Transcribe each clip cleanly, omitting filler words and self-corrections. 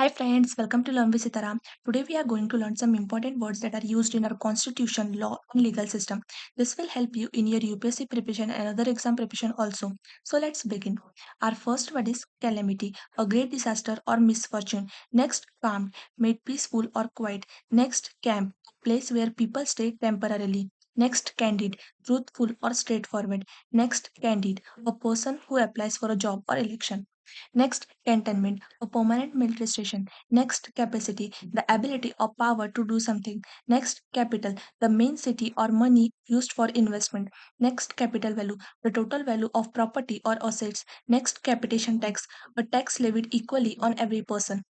Hi friends, welcome to Learn with Sitara. Today we are going to learn some important words that are used in our constitution, law and legal system. This will help you in your UPSC preparation and other exam preparation also. So let's begin. Our first word is calamity, a great disaster or misfortune. Next, calm, made peaceful or quiet. Next, camp, a place where people stay temporarily. Next, candid, truthful or straightforward. Next, candid, a person who applies for a job or election. Next, cantonment, a permanent military station. Next, capacity, the ability or power to do something. Next, capital, the main city or money used for investment. Next, capital value, the total value of property or assets. Next, capitation tax, a tax levied equally on every person.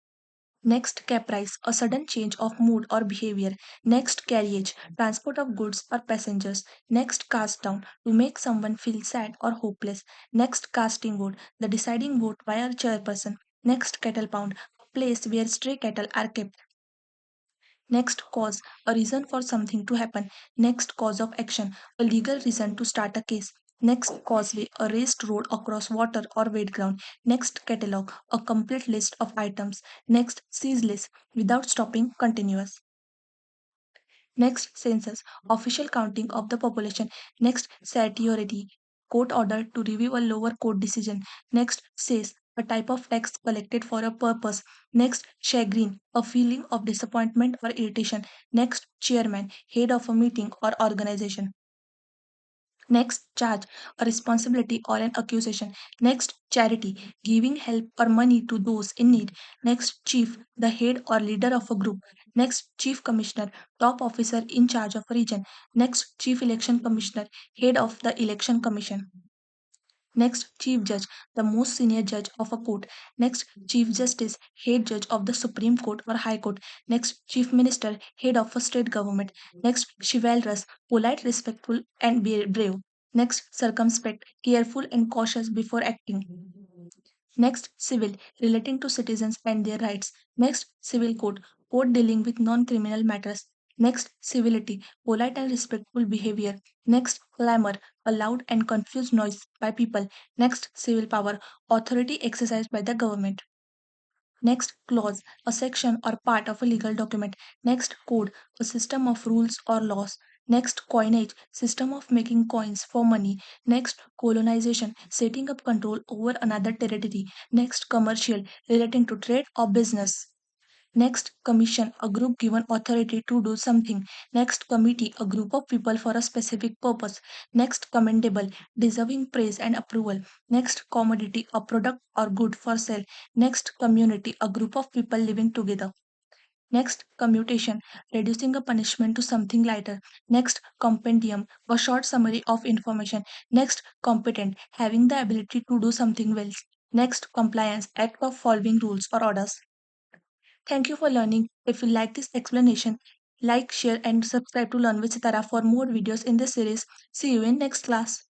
Next, caprice, a sudden change of mood or behavior. Next, carriage, transport of goods or passengers. Next, cast down, to make someone feel sad or hopeless. Next, casting vote, the deciding vote by a chairperson. Next, cattle pound, a place where stray cattle are kept. Next, cause, a reason for something to happen. Next, cause of action, a legal reason to start a case. Next, causeway, a raised road across water or wet ground. Next, catalog, a complete list of items. Next, ceaseless, without stopping, continuous. Next, census, official counting of the population. Next, satiority, court order to review a lower court decision. Next, cess, a type of tax collected for a purpose. Next, chagrin, a feeling of disappointment or irritation. Next, chairman, head of a meeting or organization. Next, charge, a responsibility or an accusation. Next, charity, giving help or money to those in need. Next, chief, the head or leader of a group. Next, chief commissioner, top officer in charge of a region. Next, chief election commissioner, head of the election commission. Next, chief judge, the most senior judge of a court. Next, chief justice, head judge of the Supreme Court or High Court. Next, chief minister, head of a state government. Next, chivalrous, polite, respectful, and brave. Next, circumspect, careful and cautious before acting. Next, civil, relating to citizens and their rights. Next, civil code, code dealing with non criminal matters. Next, civility, polite and respectful behavior. Next, clamor, a loud and confused noise by people. Next, civil power, authority exercised by the government. Next, clause, a section or part of a legal document. Next, code, a system of rules or laws. Next, coinage, system of making coins for money. Next, colonization, setting up control over another territory. Next, commercial, relating to trade or business. Next, commission, a group given authority to do something. Next, committee, a group of people for a specific purpose. Next, commendable, deserving praise and approval. Next, commodity, a product or good for sale. Next, community, a group of people living together. Next, commutation, reducing a punishment to something lighter. Next, compendium, a short summary of information. Next, competent, having the ability to do something well. Next, compliance, act of following rules or orders. Thank you for learning. If you like this explanation, like, share, and subscribe to Learn with Sitara for more videos in this series. See you in next class.